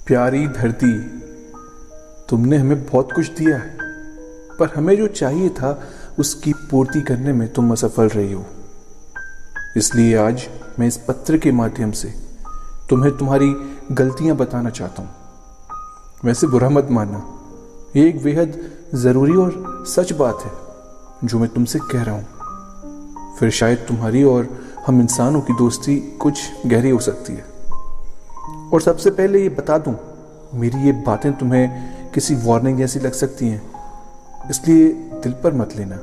प्यारी धरती, तुमने हमें बहुत कुछ दिया है, पर हमें जो चाहिए था उसकी पूर्ति करने में तुम असफल रही हो। इसलिए आज मैं इस पत्र के माध्यम से तुम्हें तुम्हारी गलतियां बताना चाहता हूं। वैसे बुरा मत मानना, ये एक बेहद ज़रूरी और सच बात है जो मैं तुमसे कह रहा हूं। फिर शायद तुम्हारी और हम इंसानों की दोस्ती कुछ गहरी हो सकती है। और सबसे पहले ये बता दूं, मेरी ये बातें तुम्हें किसी वार्निंग जैसी लग सकती हैं, इसलिए दिल पर मत लेना,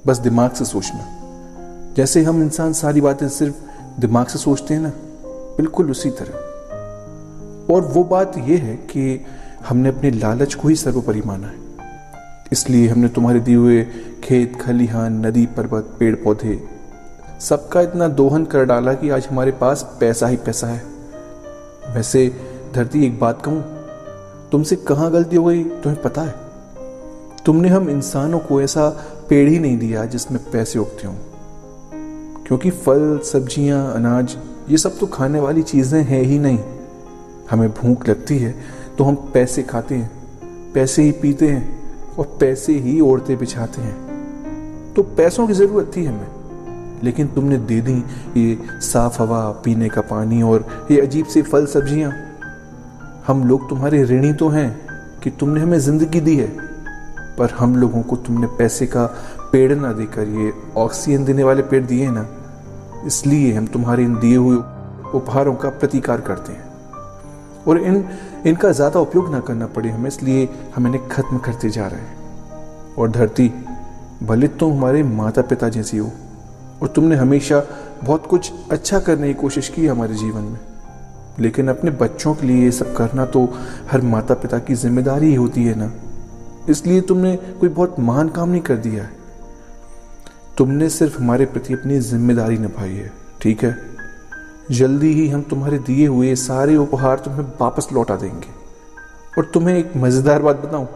बस दिमाग से सोचना। जैसे हम इंसान सारी बातें सिर्फ दिमाग से सोचते हैं ना, बिल्कुल उसी तरह। और वो बात यह है कि हमने अपने लालच को ही सर्वोपरि माना है। इसलिए हमने तुम्हारे दिए हुए खेत खलिहान, नदी, पर्वत, पेड़ पौधे सबका इतना दोहन कर डाला कि आज हमारे पास पैसा ही पैसा है। वैसे धरती, एक बात कहूं, तुमसे कहां गलती हो गई तुम्हें पता है? तुमने हम इंसानों को ऐसा पेड़ ही नहीं दिया जिसमें पैसे उगते हों, क्योंकि फल, सब्जियां, अनाज ये सब तो खाने वाली चीजें हैं ही नहीं। हमें भूख लगती है तो हम पैसे खाते हैं, पैसे ही पीते हैं और पैसे ही ओढ़ते बिछाते हैं। तो पैसों की जरूरत थी हमें, लेकिन तुमने दे दी ये साफ हवा, पीने का पानी और ये अजीब सी फल सब्जियां। हम लोग तुम्हारे ऋणी तो हैं कि तुमने हमें जिंदगी दी है, पर हम लोगों को तुमने पैसे का पेड़ ना देकर ये ऑक्सीजन देने वाले पेड़ दिए हैं ना, इसलिए हम तुम्हारे इन दिए हुए उपहारों का प्रतिकार करते हैं। और इनका ज्यादा उपयोग ना करना पड़े हमें, इसलिए हम इन्हें खत्म करते जा रहे हैं। और धरती, भले तुम हमारे माता पिता जैसी हो और तुमने हमेशा बहुत कुछ अच्छा करने की कोशिश की हमारे जीवन में, लेकिन अपने बच्चों के लिए ये सब करना तो हर माता पिता की जिम्मेदारी ही होती है ना। इसलिए तुमने कोई बहुत महान काम नहीं कर दिया है, तुमने सिर्फ हमारे प्रति अपनी जिम्मेदारी निभाई है। ठीक है, जल्दी ही हम तुम्हारे दिए हुए सारे उपहार तुम्हें वापस लौटा देंगे। और तुम्हें एक मजेदार बात बताऊं,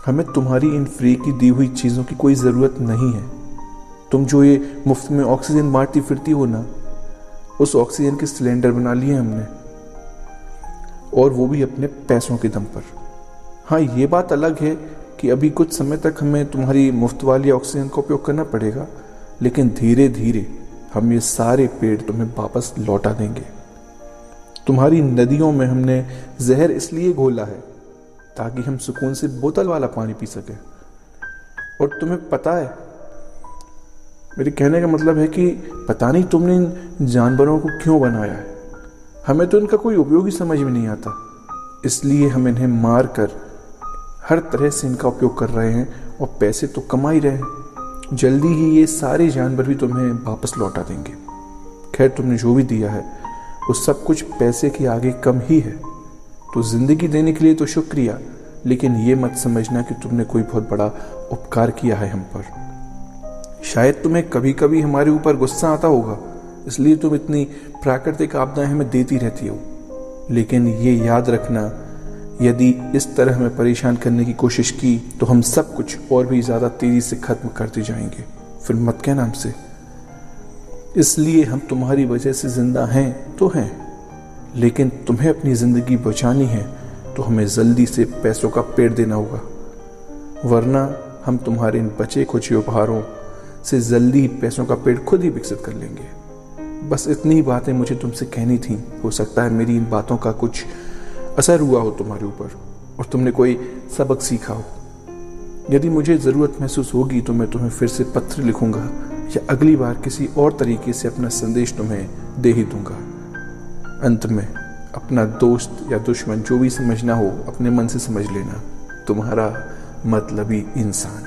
हमें तुम्हारी इन फ्री की दी हुई चीजों की कोई जरूरत नहीं है। तुम जो ये मुफ्त में ऑक्सीजन बांटती फिरती हो ना, उस ऑक्सीजन के सिलेंडर बना लिए हमने, और वो भी अपने पैसों के दम पर। हाँ, ये बात अलग है कि अभी कुछ समय तक हमें तुम्हारी मुफ्त वाली ऑक्सीजन का उपयोग करना पड़ेगा, लेकिन धीरे धीरे हम ये सारे पेड़ तुम्हें वापस लौटा देंगे। तुम्हारी नदियों में हमने जहर इसलिए घोला है ताकि हम सुकून से बोतल वाला पानी पी सके। और तुम्हें पता है, मेरे कहने का मतलब है कि पता नहीं तुमने इन जानवरों को क्यों बनाया है। हमें तो इनका कोई उपयोग ही समझ में नहीं आता, इसलिए हम इन्हें मार कर हर तरह से इनका उपयोग कर रहे हैं और पैसे तो कमा ही रहे हैं। जल्दी ही ये सारे जानवर भी तुम्हें वापस लौटा देंगे। खैर, तुमने जो भी दिया है वो सब कुछ पैसे के आगे कम ही है। तो जिंदगी देने के लिए तो शुक्रिया, लेकिन ये मत समझना कि तुमने कोई बहुत बड़ा उपकार किया है हम पर। शायद तुम्हें कभी कभी हमारे ऊपर गुस्सा आता होगा, इसलिए तुम इतनी प्राकृतिक आपदाएं हमें देती रहती हो, लेकिन ये याद रखना, यदि इस तरह हमें परेशान करने की कोशिश की तो हम सब कुछ और भी ज्यादा तेजी से खत्म करते जाएंगे। फिर मत कहना हमसे। इसलिए हम तुम्हारी वजह से जिंदा हैं तो हैं, लेकिन तुम्हें अपनी जिंदगी बचानी है तो हमें जल्दी से पैसों का पेड़ देना होगा, वरना हम तुम्हारे इन बचे खुचे उपहारों से जल्दी पैसों का पेड़ खुद ही विकसित कर लेंगे। बस इतनी बातें मुझे तुमसे कहनी थी। हो सकता है मेरी इन बातों का कुछ असर हुआ हो तुम्हारे ऊपर और तुमने कोई सबक सीखा हो। यदि मुझे ज़रूरत महसूस होगी तो मैं तुम्हें फिर से पत्र लिखूंगा या अगली बार किसी और तरीके से अपना संदेश तुम्हें दे ही दूंगा। अंत में, अपना दोस्त या दुश्मन जो भी समझना हो अपने मन से समझ लेना। तुम्हारा मतलबी इंसान।